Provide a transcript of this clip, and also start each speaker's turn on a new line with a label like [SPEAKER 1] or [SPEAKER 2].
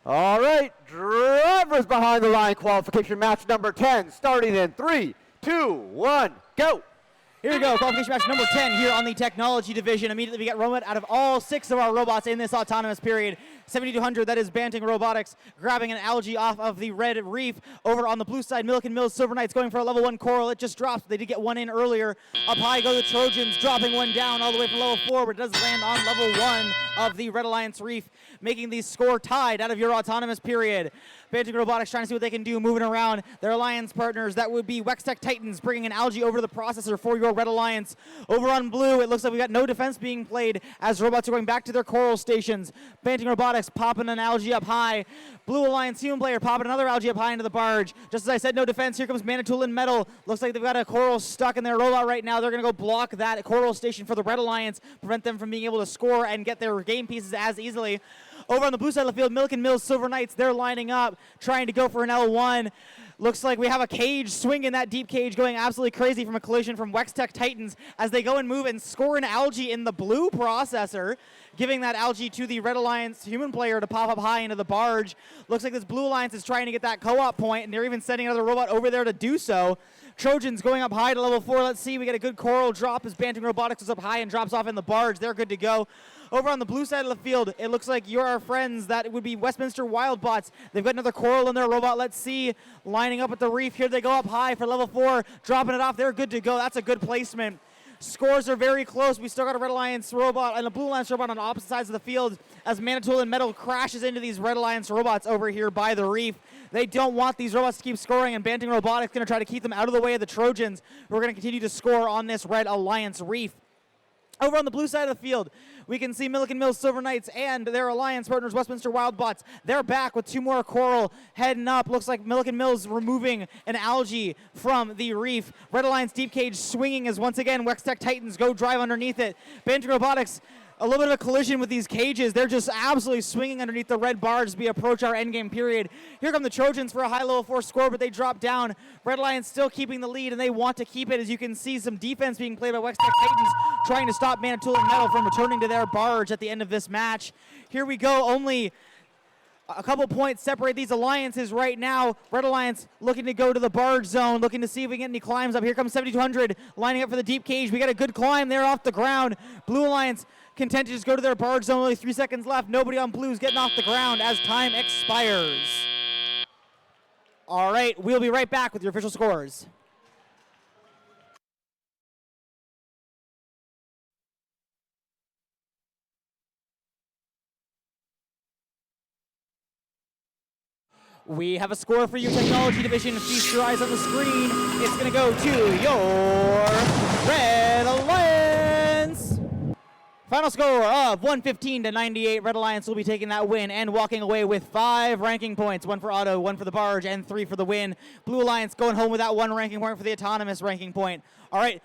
[SPEAKER 1] All right, drivers behind the line, qualification match number 10, starting in 3, 2, 1, go.
[SPEAKER 2] Here we go, qualification match number 10 here on the technology division. Immediately we get robot out of all 6 of our robots in this autonomous period. 7200, that is Banting Robotics, grabbing an algae off of the red reef. Over on the blue side, Milliken Mills Silver Knights going for a level 1 coral. It just drops. They did get one in earlier. Up high go the Trojans, dropping one down all the way from level 4, but it does land on level 1 of the Red Alliance Reef, making the score tied out of your autonomous period. Banting Robotics trying to see what they can do, moving around their alliance partners. That would be Wextech Titans bringing an algae over to the processor for your Red Alliance. Over on blue, it looks like we got no defense being played as robots are going back to their coral stations. Banting Robotics popping an algae up high. Blue Alliance human player popping another algae up high into the barge. Just as I said, no defense. Here comes Manitoulin Metal. Looks like they've got a coral stuck in their robot right now. They're going to go block that coral station for the Red Alliance, prevent them from being able to score and get their game pieces as easily. Over on the blue side of the field, Milliken Mills Silver Knights, they're lining up, trying to go for an L1. Looks like we have a cage swinging, that deep cage going absolutely crazy from a collision from Wextech Titans as they go and move and score an algae in the blue processor, giving that algae to the Red Alliance human player to pop up high into the barge. Looks like this Blue Alliance is trying to get that co-op point, and they're even sending another robot over there to do so. Trojans going up high to level 4. Let's see, we get a good coral drop as Banting Robotics is up high and drops off in the barge. They're good to go. Over on the blue side of the field, it looks like you're our friends. That would be Westminster Wildbots. They've got another coral in their robot. Let's see, lining up at the reef. Here they go up high for level 4, dropping it off. They're good to go. That's a good placement. Scores are very close. We still got a Red Alliance robot and a Blue Alliance robot on opposite sides of the field as Manitoulin Metal crashes into these Red Alliance robots over here by the reef. They don't want these robots to keep scoring, and Banting Robotics going to try to keep them out of the way of the Trojans, who are going to continue to score on this Red Alliance reef. Over on the blue side of the field, we can see Milliken Mills Silver Knights and their alliance partners, Westminster Wildbots. They're back with 2 more coral heading up. Looks like Milliken Mills removing an algae from the reef. Red Alliance Deep Cage swinging as once again Wextech Titans go drive underneath it. Banting Robotics, a little bit of a collision with these cages. They're just absolutely swinging underneath the red barge as we approach our endgame period. Here come the Trojans for a high level 4 score, but they drop down. Red Alliance still keeping the lead, and they want to keep it. As you can see, some defense being played by Wextech Titans, trying to stop Manitoulin Metal from returning to their barge at the end of this match. Here we go, only a couple points separate these alliances right now. Red Alliance looking to go to the barge zone, looking to see if we get any climbs up. Here comes 7200 lining up for the deep cage. We got a good climb there off the ground. Blue Alliance content to just go to their barge zone. Only 3 seconds left. Nobody on blue's getting off the ground as time expires. All right, we'll be right back with your official scores. We have a score for your technology division. Feast your eyes on the screen. It's going to go to your Red Alliance. Final score of 115 to 98. Red Alliance will be taking that win and walking away with 5 ranking points. 1 for auto, 1 for the barge, and 3 for the win. Blue Alliance going home with that 1 ranking point for the autonomous ranking point. All right.